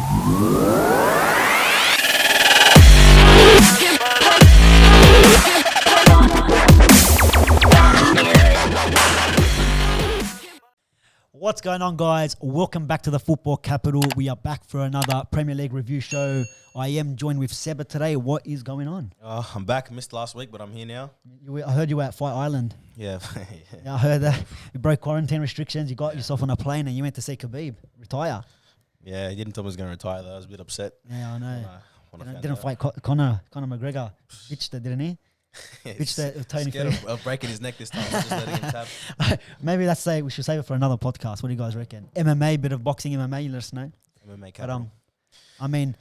What's going on, guys? Welcome back to the Football Capital. We are back for another Premier League review show. I am joined with Seba today. What is going on? I'm back. Missed last week, but I'm here now. I heard you were at Fight Island. Yeah. Yeah, I heard that. You broke quarantine restrictions. You got yourself on a plane and you went to see Khabib retire. Yeah, he didn't tell me he was going to retire, though. I was a bit upset. Yeah, I know. Didn't fight Conor McGregor. Bitched it, didn't he? Bitched it, Tony. Scared of breaking his neck this time. Just letting him tap. Maybe we should save it for another podcast. What do you guys reckon? MMA, bit of boxing MMA, you let us know. MMA capital. But, I mean,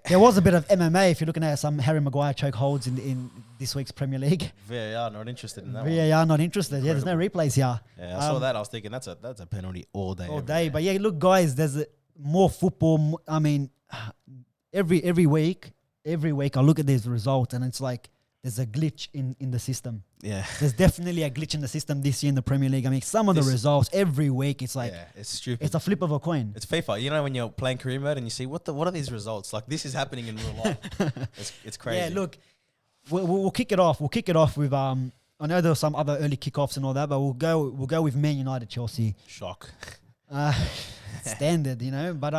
there was a bit of MMA if you're looking at some Harry Maguire choke holds in this week's Premier League. VAR not interested in that VAR not interested. Incredible. Yeah, there's no replays here. Yeah, I saw that. I was thinking that's a penalty all day. All day. But yeah, look, guys, there's more football. I mean, every week I look at these results and it's like there's a glitch in the system. Yeah. There's definitely a glitch in the system this year in the Premier League. I mean, some of the results every week, it's like... Yeah, it's stupid. It's a flip of a coin. It's FIFA. You know when you're playing career mode and you see, what are these results? Like, this is happening in real life. It's crazy. Yeah, look, we'll kick it off. We'll kick it off with... I know there were some other early kickoffs and all that, but we'll go with Man United, Chelsea. Shock. Standard, you know. But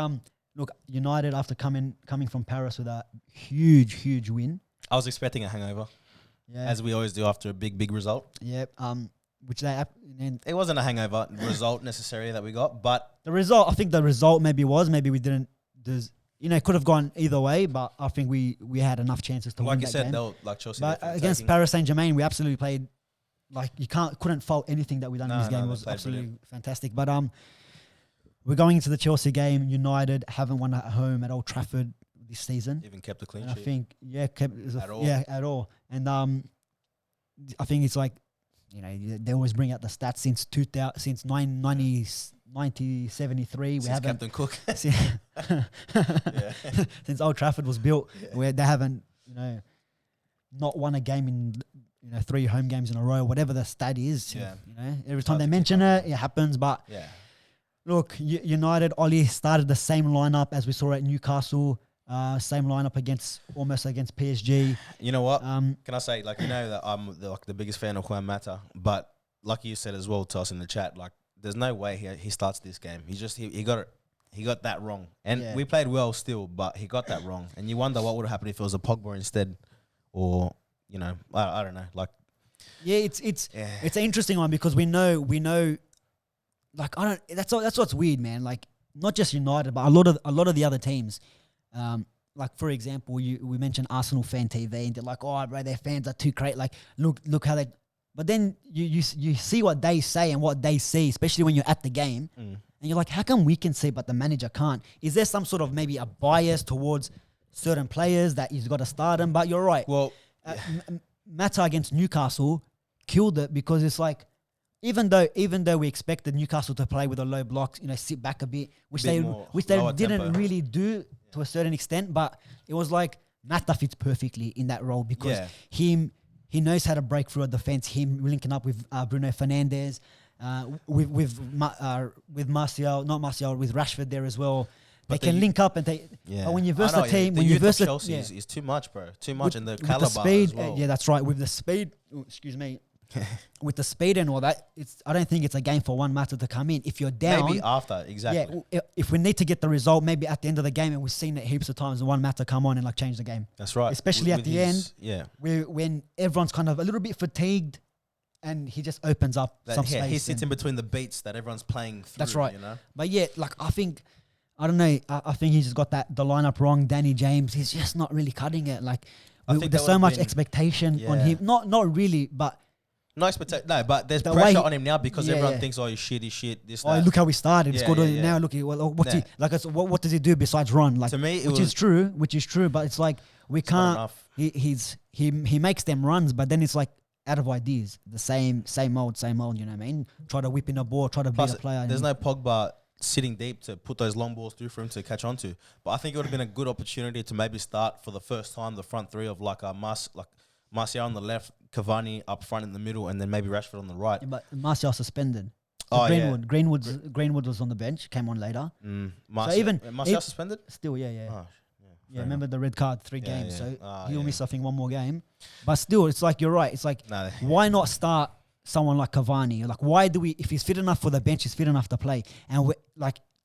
look, United, after coming from Paris with a huge win... I was expecting a hangover, as we always do after a big result. Yep. It wasn't a hangover result necessarily that we got, but the result. I think the result maybe we didn't. It could have gone either way, but I think we had enough chances to win that game. Like Chelsea. But against Paris Saint-Germain, we absolutely played like couldn't fault anything that we done in this game. It was absolutely fantastic. But we're going into the Chelsea game. United haven't won at home at Old Trafford this season. Even kept a clean sheet. I think, at all. And I think it's like, they always bring out the stats since 1973. We haven't Captain Cook. Since Old Trafford was built, where they haven't, not won a game in 3 home games in a row, whatever the stat is. Yeah. Every time they mention it happens. But look, United, Ollie started the same lineup as we saw at Newcastle. Same lineup against PSG. You know what? Can I say, that I'm the biggest fan of Juan Mata, but like you said as well to us in the chat, like there's no way he starts this game. He got that wrong, and we played well still, but he got that wrong. And you wonder what would have happened if it was a Pogba instead, or I don't know. Like, it's an interesting one because we know. Like that's what's weird, man. Like not just United, but a lot of the other teams. Like for example, we mentioned Arsenal Fan TV, and they're like, "Oh, bro, their fans are too great." Like, look how they. But then you see what they say and what they see, especially when you're at the game, and you're like, "How come we can see but the manager can't?" Is there some sort of maybe a bias towards certain players that he's got to start them? But you're right. Well, Mata against Newcastle killed it because it's like. Even though we expected Newcastle to play with a low block, sit back a bit, which they didn't really do to a certain extent, but it was like Mata fits perfectly in that role because he knows how to break through a defense. Him linking up with Bruno Fernandes, with Rashford there as well. They can link up and they. Yeah. But when you verse the team, when you verse Chelsea is too much, bro. Too much, and the caliber speed. As well. Yeah, that's right. With the speed, excuse me. With the speed and all that, I don't think it's a game for one Mata to come in. If you're down, maybe after, exactly. Yeah, if we need to get the result, maybe at the end of the game, and we've seen it heaps of times, one Mata come on and change the game. That's right. Especially at the end, when everyone's kind of a little bit fatigued, and he just opens up some space. He sits in between the beats that everyone's playing through. That's right. But I think. I don't know. I think he's just got the lineup wrong. Danny James, he's just not really cutting it. Like there's so much expectation on him. Not really, but. No expectation. No, but there's pressure on him now because everyone thinks, "Oh, he's shit." This. Oh, look how we started. Now look, what does he do besides run? Like, to me, which is true. But it's like we can't. He makes them runs, but then it's like out of ideas. The same old. You know what I mean? Try to whip in a ball. Try to beat a player. There's no Pogba sitting deep to put those long balls through for him to catch onto. But I think it would have been a good opportunity to maybe start for the first time the front three of Marcelo on the left, Cavani up front in the middle, and then maybe Rashford on the right. Yeah, but Marcel suspended. Greenwood was on the bench, came on later. So even Marcelo suspended? Still, yeah. Oh, remember the red card, 3 games. So he'll miss, I think, 1 more game. But still, it's like, you're right. It's like, why not start someone like Cavani? Like, why do we, if he's fit enough for the bench, he's fit enough to play. And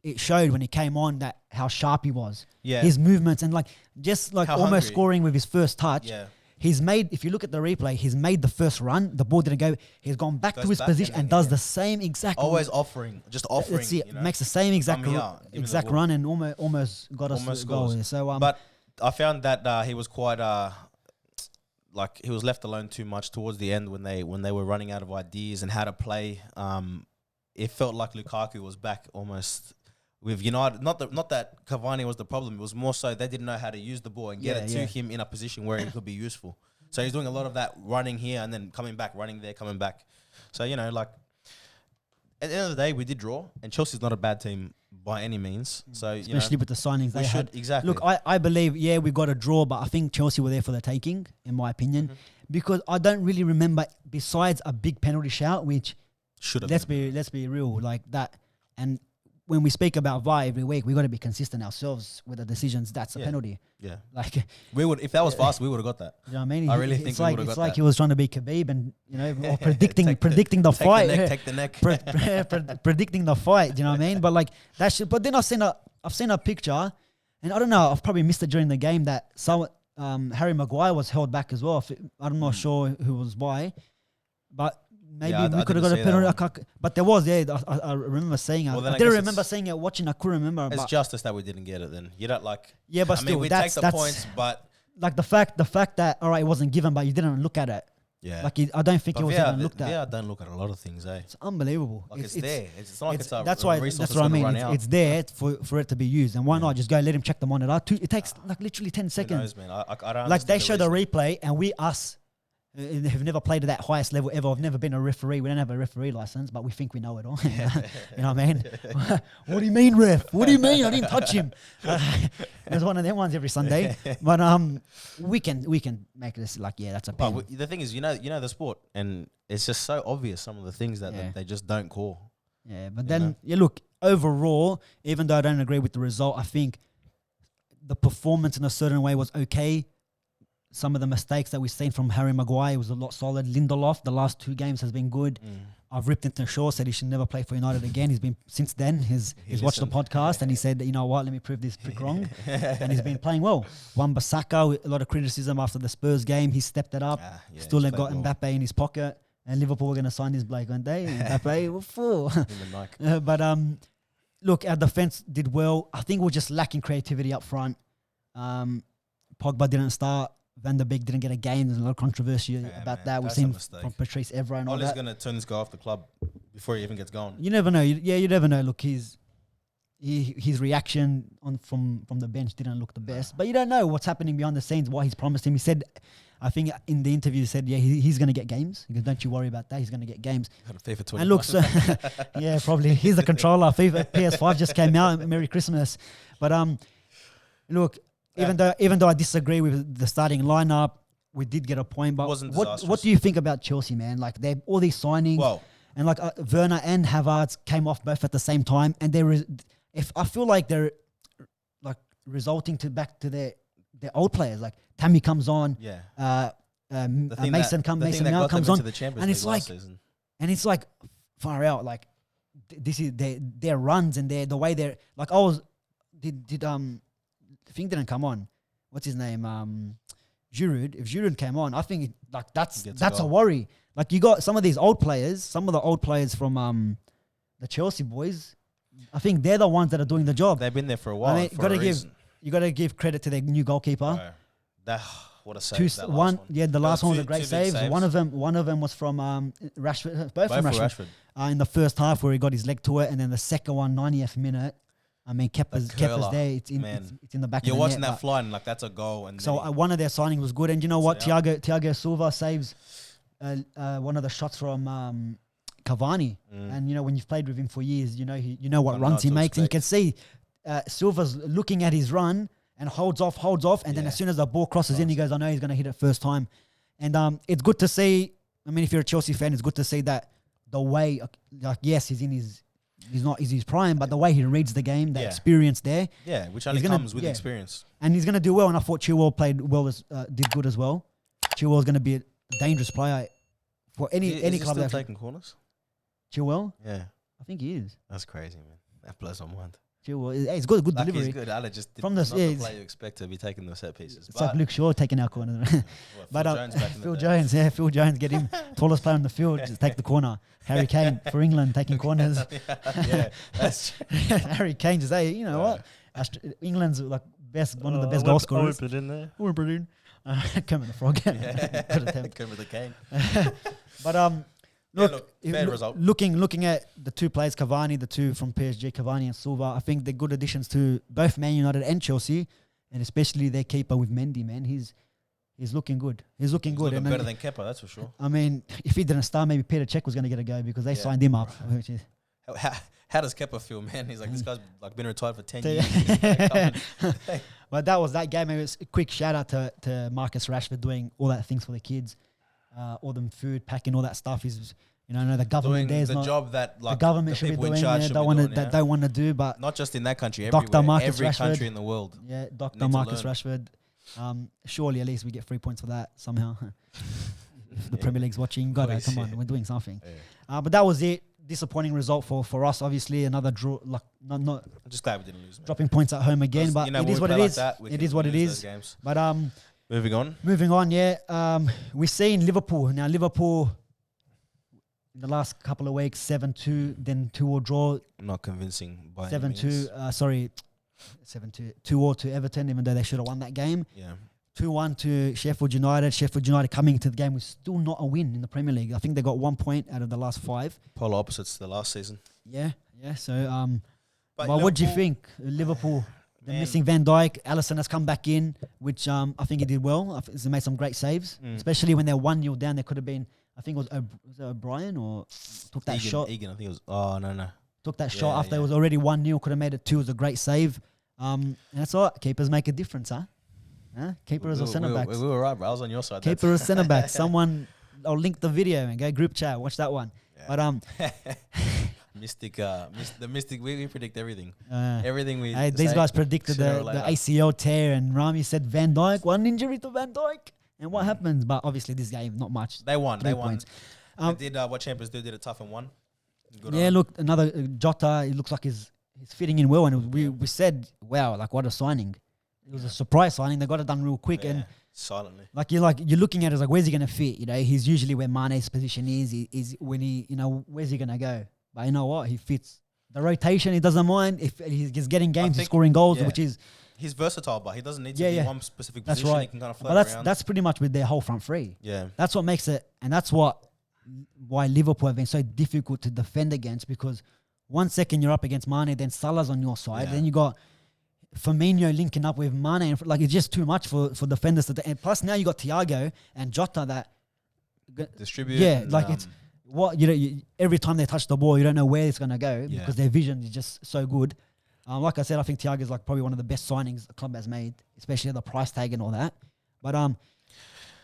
it showed when he came on that how sharp he was. Yeah. His movements and just how almost hungry. Scoring with his first touch. Yeah. He's made, if you look at the replay, he's made the first run. The ball didn't go. He's gone back to his position and does the same exact. Always offering. Let's see, makes the same exact run and almost got us a goal. So, but I found that he was quite he was left alone too much towards the end when they were running out of ideas and how to play. It felt like Lukaku was back almost. With United, not that Cavani was the problem. It was more so they didn't know how to use the ball and get it to him in a position where he could be useful. So he's doing a lot of that running here and then coming back, running there, coming back. So, at the end of the day, we did draw. And Chelsea's not a bad team by any means. So especially with the signings they had. Exactly. Look, I believe, we got a draw, but I think Chelsea were there for the taking, in my opinion. Because I don't really remember, besides a big penalty shout, which should have. Let's be real, like that. And when we speak about VAR every week, we got to be consistent ourselves with the decisions. That's a penalty. Yeah, we would if that was fast, we would have got that. You know what I mean? I really think we would have got that. It's like he was trying to be Khabib and or predicting the fight. Take the neck. Predicting the fight. Do you know what I mean? But that shit. But then I've seen a picture, and I don't know. I've probably missed it during the game that Harry Maguire was held back as well. I'm not sure who was by, but. Maybe we could have got a penalty, but there was. I remember seeing it. Well, I didn't remember seeing it. Watching, I couldn't remember. It's justice that we didn't get it. Then you don't like. Yeah, but still, we take the points, but the fact that it wasn't given, but you didn't look at it. Yeah, I don't think it was even looked at. Yeah, I don't look at a lot of things. It's unbelievable. It's there. It's not like it's a that's what I mean. It's there for it to be used, and why not just go let him check the monitor? It takes literally 10 seconds. Who knows, man? I don't. They show the replay, and us. Have never played at that highest level ever. I've never been a referee. We don't have a referee license, but we think we know it all. You know what I mean? What do you mean, ref? What do you mean? I didn't touch him. There's one of them ones every Sunday. But we can make this that's a pen. But the thing is, you know the sport, and it's just so obvious some of the things that they just don't call. Yeah, but then look, overall, even though I don't agree with the result, I think the performance in a certain way was okay. Some of the mistakes that we've seen from Harry Maguire was a lot solid. Lindelof, the last 2 games has been good. I've ripped into Shaw, said he should never play for United again. He's been, since then, he's watched the podcast and he said, you know what, let me prove this prick wrong. And he's been playing well. Wan-Bissaka, a lot of criticism after the Spurs game. He stepped it up. Still got well. Mbappe in his pocket. And Liverpool were going to sign this bloke one day. Mbappe, what for? But look, our defence did well. I think we're just lacking creativity up front. Pogba didn't start. Van der Beek didn't get a game. There's a lot of controversy about that. We've seen from Patrice Evra and all that. Ole's going to turn this guy off the club before he even gets going. You never know. You never know. Look, his reaction from the bench didn't look the best. But you don't know what's happening behind the scenes, what he's promised him. He said, I think in the interview, he said, he's going to get games. He goes, don't you worry about that. He's going to get games. FIFA 20. And look, so probably. He's the controller. FIFA PS5 just came out. Merry Christmas. But look, even though I disagree with the starting lineup, we did get a point. But what do you think about Chelsea, man? Like they all these signings, and like Werner and Havertz came off both at the same time, and I feel like they're like resulting back to their old players. Like Tammy comes on, Mason comes on, and it's like far out. Like this is their runs and the way they're like. Thing didn't come on. What's his name? Giroud. If Giroud came on, I think that's a worry. Like you got some of these old players, some of the old players from the Chelsea boys. I think they're the ones that are doing the job. They've been there for a while. You got to give credit to their new goalkeeper. What a save! The last one was a great save. One of them was from Rashford. Both from Rashford. In the first half where he got his leg to it, and then the second one, 90th minute. I mean, Kepa's there. It's in the back of the net. You're watching that fly and like that's a goal. And so one of their signings was good. And you know what? Thiago Silva saves one of the shots from Cavani. And you know when you've played with him for years, you know what runs he makes. And you can see Silva's looking at his run and holds off. And then as soon as the ball crosses in, he goes, I know he's going to hit it first time. And it's good to see. I mean, if you're a Chelsea fan, it's good to see that the way, like, yes, he's not his prime, but the way he reads the game, the experience there. Yeah, which only comes with experience. And he's going to do well. And I thought Chilwell played well, did good as well. Chilwell's going to be a dangerous player for any club. Is he still taking corners? Chilwell? Yeah. I think he is. That's crazy, man. That blows my mind. Chilwell, he's got a good delivery. He's good. Ale just from not the player you expect to be taking the set pieces. It's like Luke Shaw taking our corner. But Phil Jones, Phil Jones, get him tallest player on the field, just take the corner. Harry Kane for England taking corners. That's Harry Kane just say, you know what? England's like one of the best goal scorers. Put in there. Kermit the Frog. Kermit the Cane. But fair result. Looking at the two players, Cavani, the two from PSG, Cavani and Silva, I think they're good additions to both Man United and Chelsea, and especially their keeper with Mendy, man. He's looking good. He's looking better than Kepa, that's for sure. I mean, if he didn't start, maybe Peter Cech was going to get a go because they signed him up. Which is how does Kepa feel, man? He's like, this guy's like been retired for 10 years. But that was that game. It was a quick shout out to Marcus Rashford doing all that things for the kids, all them food, packing, all that stuff. Is the government doing there's the not job that like the government should be doing. That don't want to do, but not just in that country, Dr. Marcus every Rashford, country in the world. Yeah, Dr. Marcus Rashford. Surely at least we get 3 points for that somehow. If the Premier League's watching, come on, we're doing something. Yeah. But that was it. Disappointing result for us. Obviously, another draw. Like not. I'm just glad we didn't lose. Dropping points at home again, but it is what it is. It is what it is. But moving on. Yeah. We've seen Liverpool now. Liverpool in the last couple of weeks, 7-2, then 2-2 draw. Not convincing. By 7-2. Sorry. 7-2, 2-2 to Everton, even though they should have won that game. Yeah. 2-1 to Sheffield United. Sheffield United coming into the game was still not a win in the Premier League. I think they got 1 point out of the last 5. Polar opposites to the last season. Yeah. So, but what do you think? Liverpool, they're missing Van Dijk. Alisson has come back in, which I think he did well. I think he's made some great saves, especially when they're 1-0 down. There could have been, I think it was O'Brien or took that shot. Egan, I think it was. Oh, no. Took that shot after it was already 1-0. Could have made it 2. It was a great save. And that's all right. Keepers make a difference, huh? Keepers or centre backs. We were right, bro. I was on your side. Keeper or centre back. Someone, I'll link the video and go group chat. Watch that one. Yeah. But the Mystic. We predict everything. Everything we. These guys predicted the ACL tear, and Rami said Van Dijk, 1 injury to Van Dijk, and what happens? But obviously this game, not much. They won. They points. They did what champions do. Did it tough and won. Look, another Jota. It looks like he's fitting in well, and we said, wow, like what a signing. It was a surprise signing. They got it done real quick, and silently. You're looking at it as like, where's he gonna fit? He's usually where Mane's position is when he, where's he gonna go? But you know what? He fits the rotation. He doesn't mind if he's getting games, he's scoring goals, which is he's versatile, but he doesn't need to be one specific position. That's right. He can kind of float around. That's pretty much with their whole front three. Yeah, that's what makes it, and that's why Liverpool have been so difficult to defend against, because 1 second you're up against Mane, then Salah's on your side, then you got Firmino linking up with Mane, and it's just too much for defenders to. And plus now you got Thiago and Jota that distribute. Yeah, it's every time they touch the ball, you don't know where it's gonna go because their vision is just so good. Like I said, I think Thiago is probably one of the best signings the club has made, especially the price tag and all that. But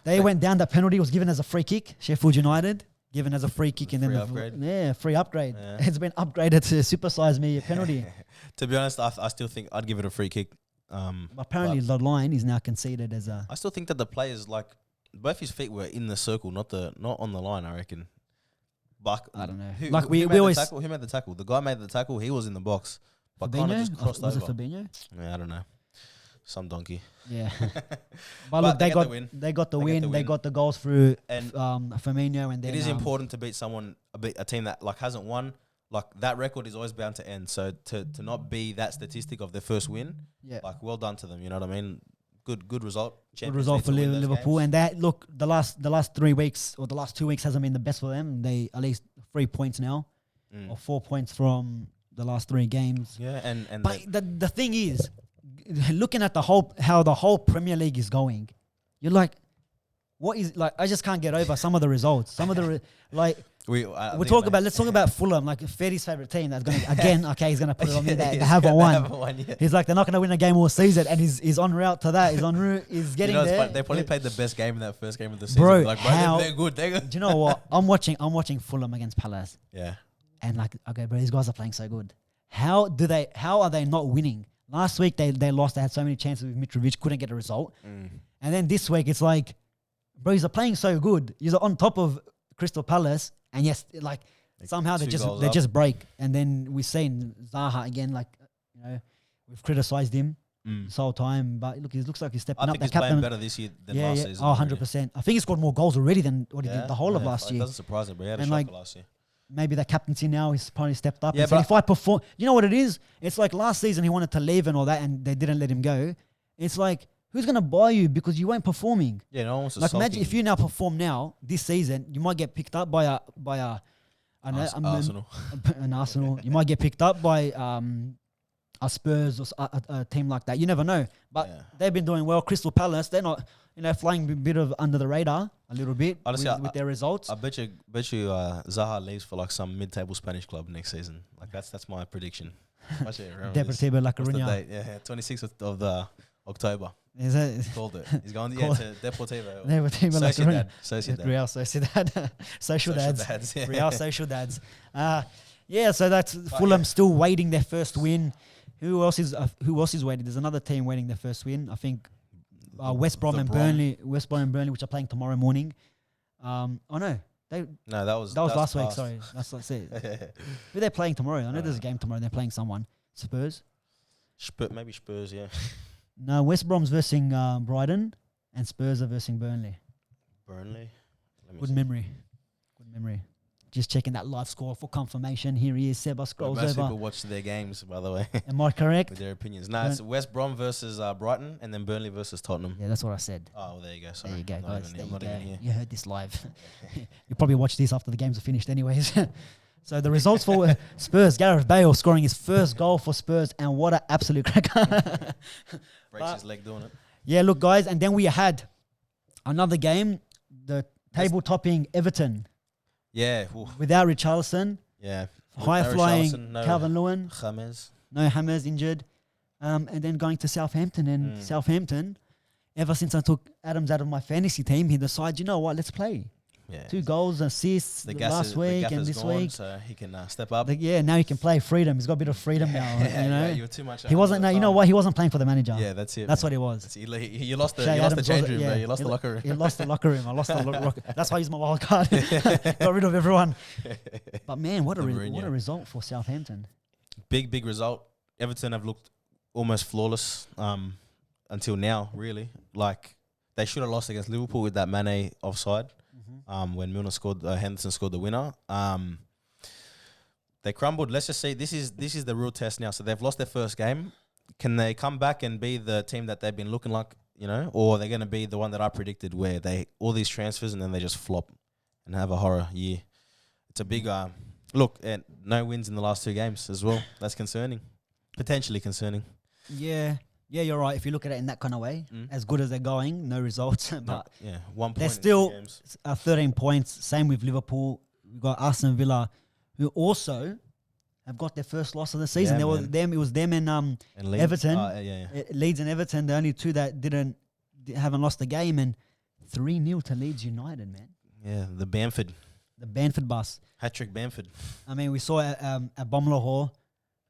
they went down. That penalty was given as a free kick. Sheffield United given as a free kick, and then free upgrade. Yeah. It's been upgraded to supersize me a penalty. To be honest, I still think I'd give it a free kick. Apparently, the line is now conceded as a. I still think that the players, both his feet were in the circle, not on the line. I reckon. But I don't know. Who made the tackle? The guy made the tackle. He was in the box, but kind of just crossed over. Was it Fabinho? Yeah, I don't know. Some donkey. Yeah. But look, they got the win. They got the goals through Firmino, and then it is important to beat a team that hasn't won. That record is always bound to end. So to not be that statistic of their first win, well done to them. You know what I mean? Good result. Good result for Liverpool. And that the last 3 weeks or the last 2 weeks hasn't been the best for them. They at least 3 points now, or 4 points from the last 3 games. Yeah, but the thing is, looking at how the whole Premier League is going, you're like, what is I just can't get over some of the results. Some of the Let's talk about Fulham, like Ferdy's favorite team. That's going to again. Okay, he's going to put it on me. They haven't won. Yeah. He's like, they're not going to win a game all season, and he's en route to that. He's en route. He's getting there. Funny. They probably played the best game in that first game of the season. Bro, they're good. They're good. Do you know what? I'm watching Fulham against Palace. Yeah. And like, okay, bro, these guys are playing so good. How are they not winning? Last week they lost. They had so many chances with Mitrovic, couldn't get a result. And then this week it's like, bro, he's playing so good. He's on top of Crystal Palace, and yes, like somehow they just break. And then we've seen Zaha again. Like, you know, we've criticised him this whole time, but look, he looks like he's stepping up. I think he's playing better this year than last season. 100%. I think he scored more goals already than what he did the whole of last year. It doesn't surprise me, but he had a shocker last year. Maybe the captaincy now, he's probably stepped up. Yeah, but if I perform, you know what it is? It's like last season he wanted to leave and all that, and they didn't let him go. It's like, who's going to buy you because you weren't performing? Yeah, no one wants to like, imagine if you now perform now, this season, you might get picked up by Arsenal. An Arsenal. You might get picked up by a Spurs or a team like that. You never know. But they've been doing well. Crystal Palace, they're not, flying a bit of under the radar a little bit. Honestly, with their results. I bet you Zaha leaves for like some mid-table Spanish club next season. Like that's my prediction. Deportivo La Coruña. Yeah, 26th of the October. Is it? Called it. He's going to Deportivo. Deportivo La Coruña. Sociedad. Real Sociedad. Social dads. Yeah. Real social dads. So that's Fulham still waiting their first win. Who else is waiting? There's another team waiting their first win. I think West Brom and Burnley, which are playing tomorrow morning. That was last week. Sorry, that's it. Who they're playing tomorrow? I know there's a game tomorrow. They're playing someone. Spurs. Maybe Spurs. Yeah. No, West Brom's versing Brighton, and Spurs are versing Burnley. Good memory. Just checking that live score for confirmation. Here he is. Seba scrolls over. Most people watch their games, by the way. Am I correct? With their opinions. No, it's West Brom versus Brighton, and then Burnley versus Tottenham. Yeah, that's what I said. Oh, well, there you go. Sorry. There you go, guys. I'm not even here. You heard this live. You probably watched this after the games are finished anyways. So the results for Spurs, Gareth Bale scoring his first goal for Spurs, and what an absolute cracker. Breaks his leg doing it. Yeah, look, guys, and then we had another game, the table-topping Everton. Yeah. Without Richarlison. Yeah. High-flying Calvin Lewin. James. No, Hammers injured. And then going to Southampton. And Southampton, ever since I took Adams out of my fantasy team, he decided, you know what, let's play. Yeah. 2 goals, assists last week and this week. So he can step up. Now he can play freedom. He's got a bit of freedom now. Yeah, you were too much. He wasn't. No, you know what? He wasn't playing for the manager. Yeah, that's it. That's what he was. You lost the change room, bro. You lost the locker room. You lost the locker room. I lost the locker. That's why I used my wild card. Got rid of everyone. But man, what a result for Southampton. Big result. Everton have looked almost flawless until now. Really, like they should have lost against Liverpool with that Mane offside. When Milner scored, Henderson scored the winner. They crumbled. Let's just say this is the real test now. So they've lost their first game. Can they come back and be the team that they've been looking like, or are they going to be the one that I predicted where they all these transfers and then they just flop and have a horror year? It's a big look, and no wins in the last 2 games as well. That's concerning, potentially concerning. Yeah. Yeah, you're right. If you look at it in that kind of way, as good as they're going, no results. But 1 point. They're still 13 points. Same with Liverpool. We've got Aston Villa, who also have got their first loss of the season. Yeah, it was them and Leeds. Everton. Leeds and Everton, the only 2 that haven't lost the game, and 3-0 to Leeds United, man. Yeah, the Bamford bus. Hat-trick Bamford. I mean, we saw at Bomlahor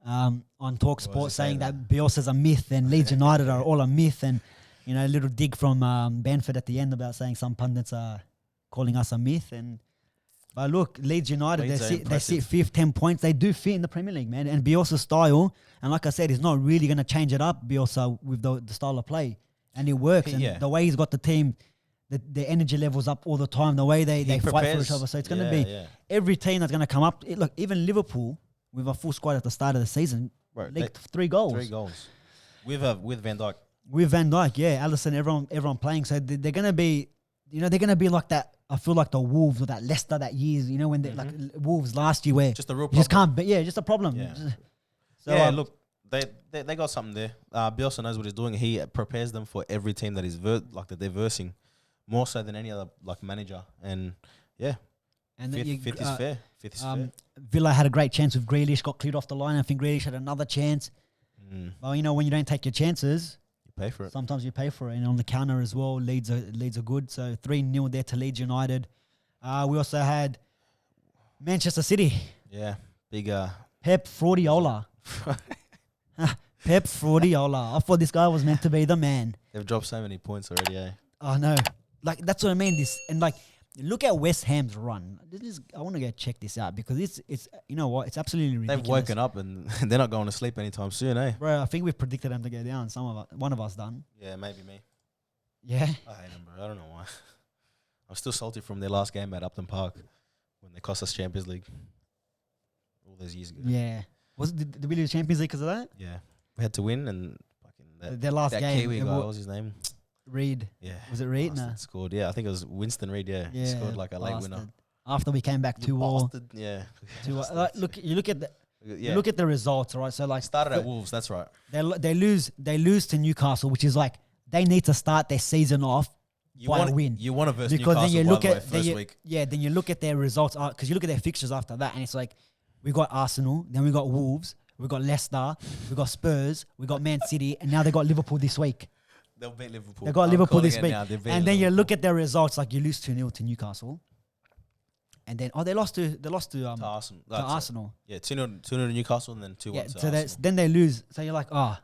on Talk Sport saying that Bielsa's a myth and Leeds United are all a myth, and a little dig from Bamford at the end about saying some pundits are calling us a myth. But look, Leeds United, they sit 5th, 10 points. They do fit in the Premier League, man. And Bielsa's style, and like I said, he's not really going to change it up, Bielsa, with the style of play, and it works. And the way he's got the team, the energy levels up all the time. The way they fight for each other. So it's going to be every team that's going to come up. Look, even Liverpool, with a full squad at the start of the season, leaked 3 goals. 3 goals. With Van Dijk. With Van Dijk, Alisson, everyone playing. So they're going to be, they're going to be like that. I feel like the Wolves or that Leicester that years, when they like Wolves last year where just a real problem. You just can't, just a problem. Yeah. Look, they got something there. Bielsa knows what he's doing. He prepares them for every team that that they're versing, more so than any other manager. And And Fifth is fair. Fifth is fair. Villa had a great chance with Grealish, got cleared off the line. I think Grealish had another chance. Well, you know, when you don't take your chances, you pay for it. Sometimes you pay for it. And on the counter as well, Leeds are good. So 3-0 there to Leeds United. We also had Manchester City. Yeah, big. Pep Fraudiola. Pep Fraudiola. I thought this guy was meant to be the man. They've dropped so many points already, eh? Oh, no. Like, that's what I mean. Look at West Ham's run. I want to go check this out because it's you know what? It's absolutely ridiculous. They've woken up and they're not going to sleep anytime soon, eh? Bro, I think we've predicted them to go down. One of us done. Yeah, maybe me. Yeah? I hate them, bro. I don't know why. I'm still salty from their last game at Upton Park when they cost us Champions League all those years ago. Yeah. Did we lose Champions League because of that? Yeah. We had to win and fucking their last that game. Kiwi guy, what was his name? Reed. Yeah. Was it Reed? No. Scored. Yeah, I think it was Winston Reed. Yeah. He scored like a late winner. After we came back 2-2. Yeah. Look at the results, right? So like started at Wolves. That's right. They lose to Newcastle, which is like they need to start their season off by a win. You want to verse because Newcastle then you look at first week. Yeah, then you look at their results because you look at their fixtures after that, and it's like we got Arsenal, then we got Wolves, we got Leicester, we got Spurs, we got Man City, and now they got Liverpool this week. They'll beat Liverpool. They got Liverpool this week. And then you look at their results, like you lose 2-0 to Newcastle. And then they lost to Arsenal. Yeah, 2-0 to Newcastle and then 2-1 to Arsenal. Then they lose. So you're like, at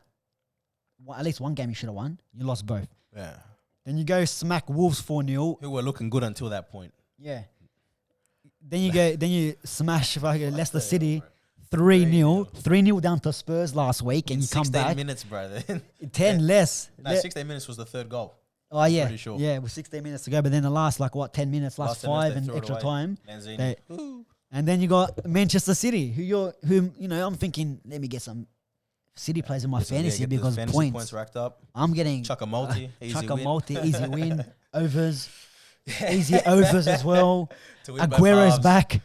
least one game you should have won. You lost both. Yeah. Then you go smack Wolves 4-0. Who were looking good until that point. Yeah. Then you smash Leicester City 3-0 down to Spurs last week, and you come back. 16 minutes, bro. 10 less. No, 16 minutes was the third goal. Oh, yeah. Pretty sure. Yeah, it was 16 minutes to go, but then the last, 10 minutes, last 5 and extra time. And then you got Manchester City, who I'm thinking, let me get some City players in my fantasy because points racked up. I'm getting chuck a multi, easy win, overs. Easy overs as well. Aguero's back.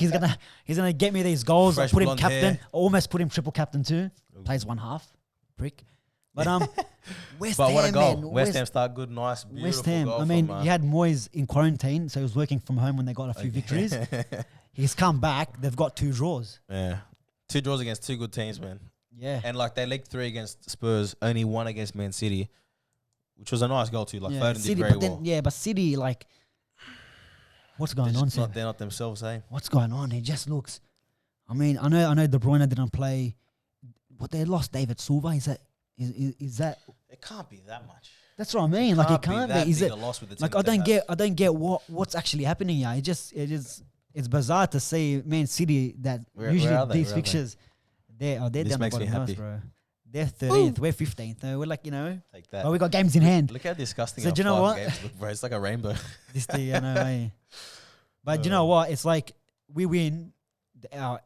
He's gonna get me these goals. I put him captain. Almost put him triple captain too. Ooh. Plays one half, prick. But West Ham. What a goal! Man, West Ham start good, nice, beautiful West Ham. goal. I mean, you had Moyes in quarantine, so he was working from home when they got a few victories. He's come back. They've got 2 draws. Yeah, 2 draws against 2 good teams, man. Yeah, and they legged 3 against Spurs, only 1 against Man City. Which was a nice goal too. Foden City, did very well. But City, what's going on? They're not themselves, eh? What's going on? It just looks. I mean, I know De Bruyne didn't play, but they lost David Silva. Is that? It can't be that much. That's what I mean. It can't be. Is it? I don't get what's actually happening here. It's bizarre to see Man City that usually these fixtures. They're down the bottom house, bro. They're 13th. We're 15th. We're take that. Oh, we got games in hand. Look how disgusting. So do you know what? Games look, bro. It's like a rainbow. This thing, I know. But you know what? It's like we win our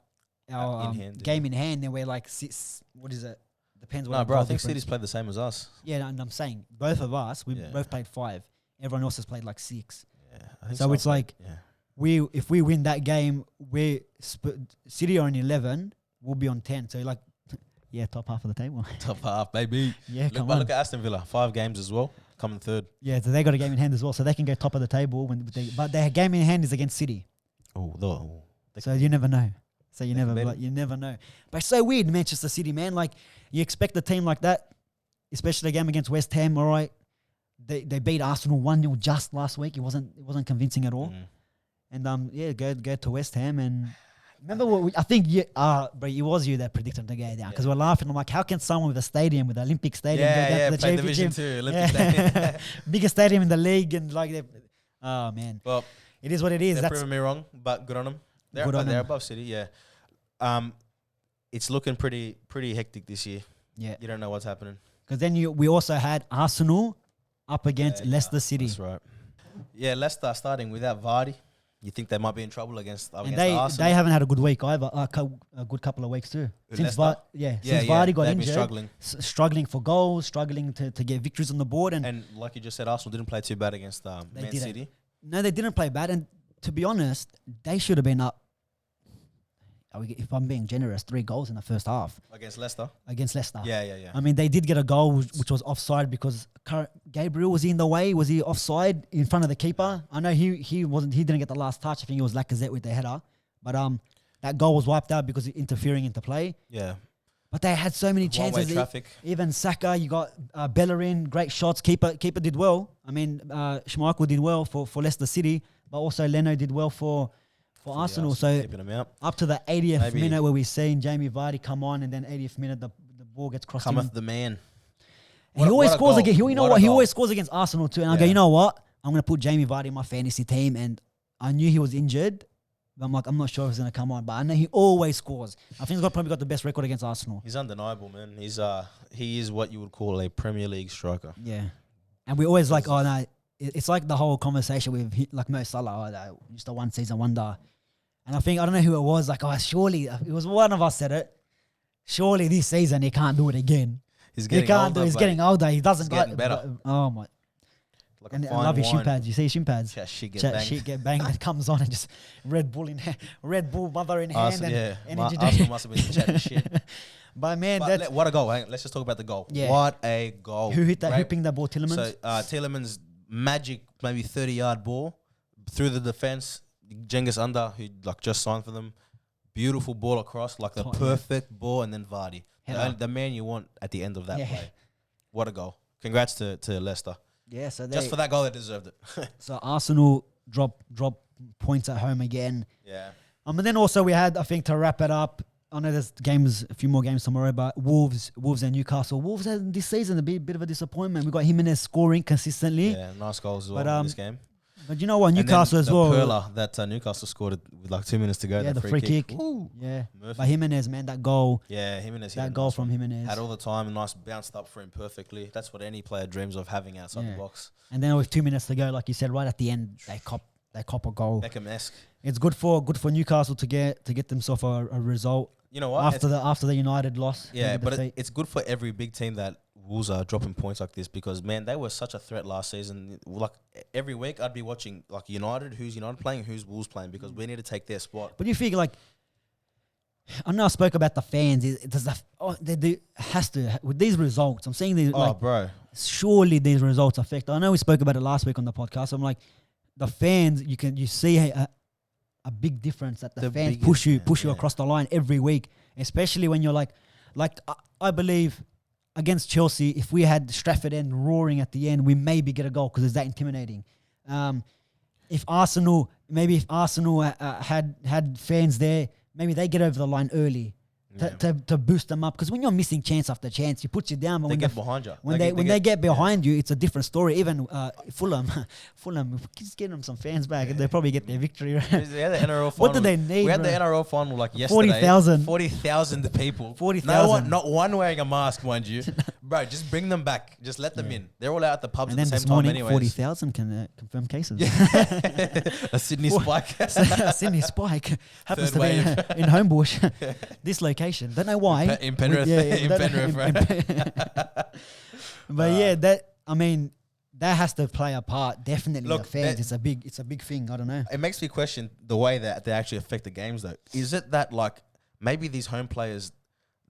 game in hand, and we're like 6. What is it? Depends. No, bro. I think City's played the same as us. Yeah, and I'm saying both of us. We both played 5. Everyone else has played 6. Yeah. So it's like if we win that game, City are on 11. We'll be on 10. So yeah, top half of the table. Top half, baby. Yeah, look at Aston Villa, 5 games as well, coming third. Yeah, so they got a game in hand as well, so they can go top of the table. But their game in hand is against City. So you never know. You never know. But it's so weird, Manchester City, man. You expect a team like that, especially a game against West Ham. All right, they beat Arsenal 1-0 just last week. It wasn't convincing at all. And go to West Ham and. Remember what I think bro, it was you that predicted them to go down because we're laughing. I'm like, how can someone with the Olympic stadium go down to the play Division 2, Olympic stadium. biggest stadium in the league and oh man. Well, it is what it is. They're proving me wrong, but good on them. They're above City, yeah. It's looking pretty hectic this year. Yeah, you don't know what's happening because then we also had Arsenal up against Leicester City. That's right. Yeah, Leicester starting without Vardy. You think they might be in trouble against Arsenal? They haven't had a good week either. A good couple of weeks too. Since Vardy got injured, struggling for goals, struggling to get victories on the board, and like you just said, Arsenal didn't play too bad against Man City. No, they didn't play bad, and to be honest, they should have been up. if I'm being generous, 3 goals in the first half Against Leicester? against Leicester. Yeah. I mean, they did get a goal which was offside because Gabriel was he in the way. Was he offside in front of the keeper? I know he wasn't. He didn't get the last touch. I think it was Lacazette with the header. But that goal was wiped out because interfering into play. Yeah. But they had so many chances. Traffic. Even Saka, you got Bellerin, great shots. Keeper did well. I mean, Schmeichel did well for Leicester City, but also Leno did well for Arsenal. So up to the 80th minute where we're seeing Jamie Vardy come on, and then 80th minute the ball gets crossed. Cometh the man. He always scores against. You know what? He always scores against Arsenal too. And I go, you know what? I'm going to put Jamie Vardy in my fantasy team, and I knew he was injured. But I'm like, I'm not sure if he's going to come on, but I know he always scores. I think he's probably got the best record against Arsenal. He's undeniable, man. He is what you would call a Premier League striker. Yeah. And we always like, oh no, it's like the whole conversation with like Mo Salah, no, just a one season wonder. And I don't know who it was, like, oh, surely, it was one of us said it. Surely this season he can't do it again. He's getting older. He's getting older. He doesn't getting better. Oh my. Like and I love your shin pads. You see your shin pads? Shit get banged. It comes on and just Red Bull mother in hand. Arsenal must have been chatting shit. But man, what a goal. Let's just talk about the goal. Yeah. What a goal. Who hit that? Who pinged that ball? Tielemans? So Tielemans' magic, maybe 30-yard ball through the defense. Cengiz Under, who like just signed for them. Beautiful ball across, like the perfect ball, and then Vardy. The man you want at the end of that play. What a goal. Congrats to Leicester. Yeah, so just for that goal, they deserved it. So Arsenal drop points at home again. Yeah. And then also we had, I think, to wrap it up, I know there's a few more games tomorrow, but Wolves and Newcastle. Wolves had this season a bit of a disappointment. We got Jimenez scoring consistently. Yeah, nice goals as well in this game. But you know what, Newcastle as well. Perla that Newcastle scored with like 2 minutes to go. Yeah, the free kick. Yeah, Murphy. But Jimenez, man, that goal. Yeah, Jimenez. That goal from Jimenez. Had all the time, nice bounced up for him perfectly. That's what any player dreams of, having outside the box. And then with 2 minutes to go, like you said, right at the end, they cop a goal. Beckham-esque. It's good for Newcastle to get themselves a result. You know what? After the United loss. Yeah, but it's good for every big team that Wolves are dropping points like this, because man, they were such a threat last season. Like every week, I'd be watching like who's United playing, who's Wolves playing, because we need to take their spot. But you figure, like, I know I spoke about the fans. Has to with these results. I'm saying these. Bro, surely these results affect. I know we spoke about it last week on the podcast. I'm like, the fans. You see a big difference that the fans push you across the line every week, especially when you're like I believe. Against Chelsea, if we had Stratford End roaring at the end, we maybe get a goal because it's that intimidating. If Arsenal had fans there, maybe they get over the line early to boost them up. Because when you're missing chance after chance, he puts you down. But they get behind you. When they get behind you, it's a different story. Even Fulham, just getting them some fans back, and they probably get their victory. Right? We had the NRL final. What do they need? We had the NRL final like yesterday. 40,000 people. 40,000. No one, not one wearing a mask, mind you. Bro, just bring them back. Just let them in. They're all out at the pubs at the same time anyway. 40,000 can confirm cases. A Sydney spike. A Sydney spike happens to be in Homebush. This location. Don't know why. In Penrith. In Penrith, right? But that has to play a part. Definitely, look, the fans. It's a big thing. I don't know. It makes me question the way that they actually affect the games, though. Is it that like maybe these home players,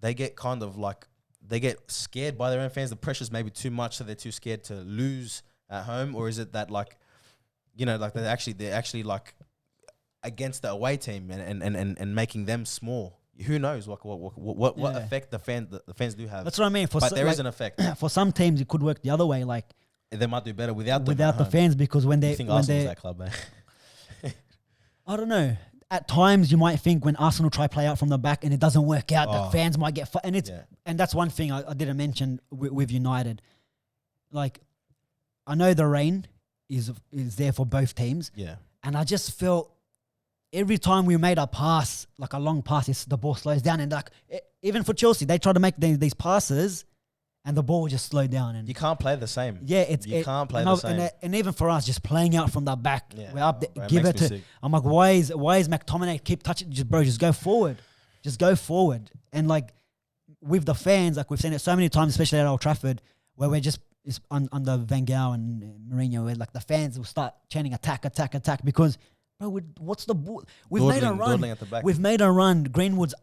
they get kind of like they get scared by their own fans? The pressure's maybe too much, so they're too scared to lose at home, or is it that like, like they're actually like against the away team and making them small? Who knows what effect the fans do have? That's what I mean. But there is an effect. For some teams, it could work the other way. Like they might do better without the fans, because when they Arsenal's that club, I don't know. At times, you might think when Arsenal try play out from the back and it doesn't work out, the fans might get and that's one thing I didn't mention with United. Like, I know the rain is there for both teams. Yeah, and I just felt. Every time we made a pass, like a long pass, the ball slows down. And like even for Chelsea, they try to make these passes and the ball just slowed down. And you can't play the same. Yeah, you can't play the same. And even for us, just playing out from the back, we're up there, give it to... Sick. I'm like, why is McTominay keep touching? Just go forward. Just go forward. And like with the fans, like we've seen it so many times, especially at Old Trafford, where we're just under Van Gaal and Mourinho, where like the fans will start chanting attack, attack, attack, because bro, what's the ball? We've made a run. Dawdling at the back. We've made a run. Greenwood's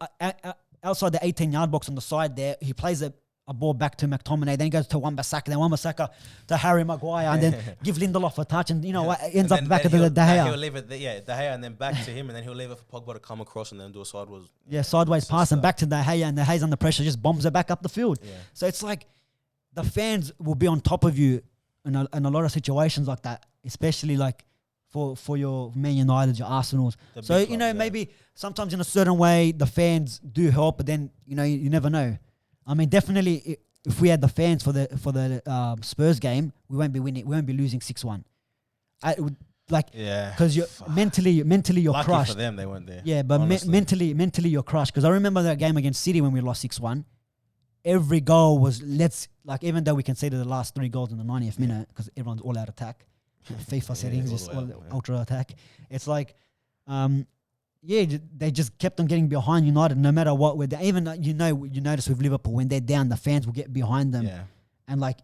outside the 18-yard box on the side there. He plays a ball back to McTominay, then he goes to Wan-Bissaka, then Wan-Bissaka to Harry Maguire, and then give Lindelof a touch, and you know what, ends up back at the De Gea. He'll leave it, De Gea, and then back to him, and then he'll leave it for Pogba to come across and then do a sideways. Yeah, sideways pass and back to De Gea, and De Gea's under pressure, just bombs it back up the field. Yeah. So it's like the fans will be on top of you in a lot of situations like that, especially like for your Man United, your Arsenals. So, you know, maybe sometimes in a certain way the fans do help, but then, you know, you never know. I mean, definitely, if we had the fans for the Spurs game, we won't be winning. We won't be losing 6-1. Because you're mentally you're lucky crushed. For them, they weren't there. Yeah, but mentally you're crushed. Because I remember that game against City when we lost 6-1. Every goal was even though we conceded the last 3 goals in the 90th minute because everyone's all out attack, FIFA settings, just ultra attack. It's like, they just kept on getting behind United no matter what. Even you notice with Liverpool, when they're down, the fans will get behind them. Yeah. And like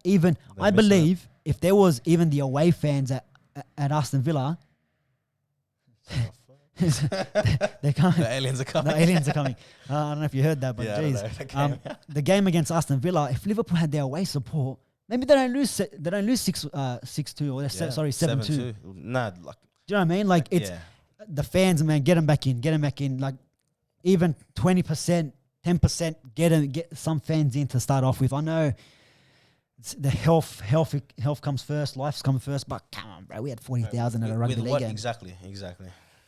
I believe if there was even the away fans at Aston Villa, they can't. The aliens are coming. The aliens are coming. I don't know if you heard that, but geez, the game against Aston Villa, if Liverpool had their away support, maybe they don't lose 6-2 or 7-2. Nah, do you know what I mean? Like it's. Yeah. The fans, man, get them back in. Like even 20%, 10%, get some fans in to start off with. I know the health comes first, life's come first, but come on, bro, we had 40,000 at a rugby league game. Exactly.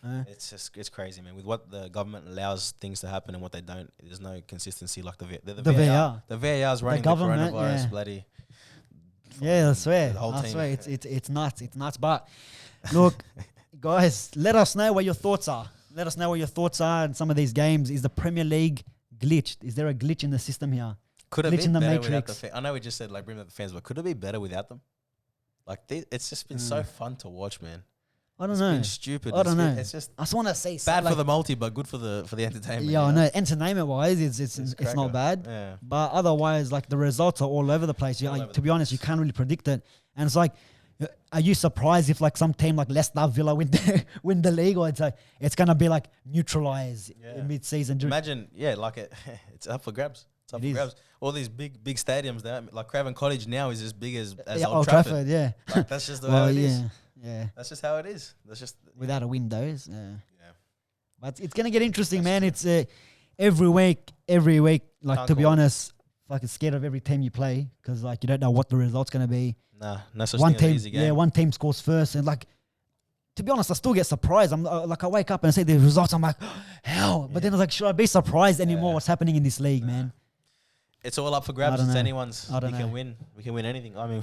It's crazy, man. With what the government allows things to happen and what they don't, there's no consistency. Like the VAR. The VAR's running the coronavirus, bloody. Yeah, I swear. It's nuts. It's nuts. But look. Guys, let us know what your thoughts are. Let us know what your thoughts are in some of these games. Is the Premier League glitched? Is there a glitch in the system here? Could it be in the Matrix? I know we just said bring up the fans, but could it be better without them? Like it's just been so fun to watch, man. I don't know. It's been stupid. I don't know. It's just I just want to say bad for the multi, but good for the entertainment. Yeah, I know. Entertainment wise, it's not bad. Yeah. But otherwise, like the results are all over the place. To be honest, you can't really predict it, and it's like. Are you surprised if like some team like Leicester, Villa win the league, or it's gonna be like neutralized mid-season? Imagine, it's up for grabs. It's up for grabs. All these big stadiums there, like Craven Cottage now is as big as Old Trafford. Yeah, like, that's just the way it is. Yeah, that's just how it is. That's just without a windows. Yeah, but it's gonna get interesting, man. It's every week. Like can't to be honest, fucking scared of every team you play because like you don't know what the result's gonna be. Nah, no such thing as an easy game. Yeah, one team scores first, and like, to be honest, I still get surprised. I'm I wake up and I see the results. I'm like, hell. But then I was like, should I be surprised anymore? What's happening in this league, man? It's all up for grabs. It's anyone's. We can win. We can win anything. I mean,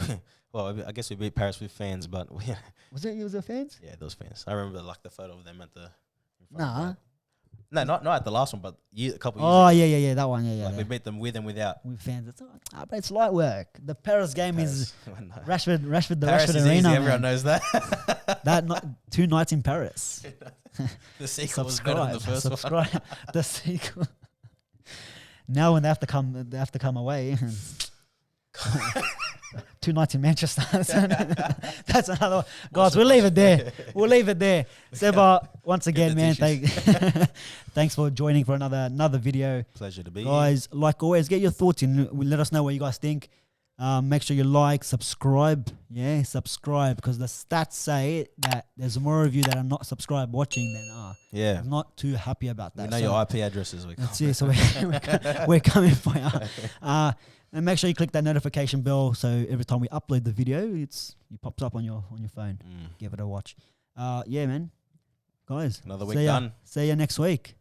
well, I guess we beat Paris with fans, but was there fans? Yeah, those fans. I remember like the photo of them at the. No, not at the last one, but a couple years ago. Yeah, that one, yeah. Like we beat them with and without. With fans. But it's light work. The Paris game is Rashford, the Paris Rashford is Arena. Easy, everyone knows that. 2 nights in Paris. The sequel was better than the first one. The sequel. Now when they have to come away. 2 nights in Manchester. That's another one. Guys, we'll leave it there. Seba, once again, man, thanks for joining for another video. Pleasure to be guys, here. Like always, get your thoughts in. Let us know what you guys think. Make sure you like, subscribe. Yeah, subscribe, because the stats say that there's more of you that are not subscribed watching than are. Yeah. I'm not too happy about that. We know your IP addresses. That's it. So we're coming for you. And make sure you click that notification bell so every time we upload the video, it pops up on your phone. Give it a watch. Yeah, man. Guys. Another week done. See you next week.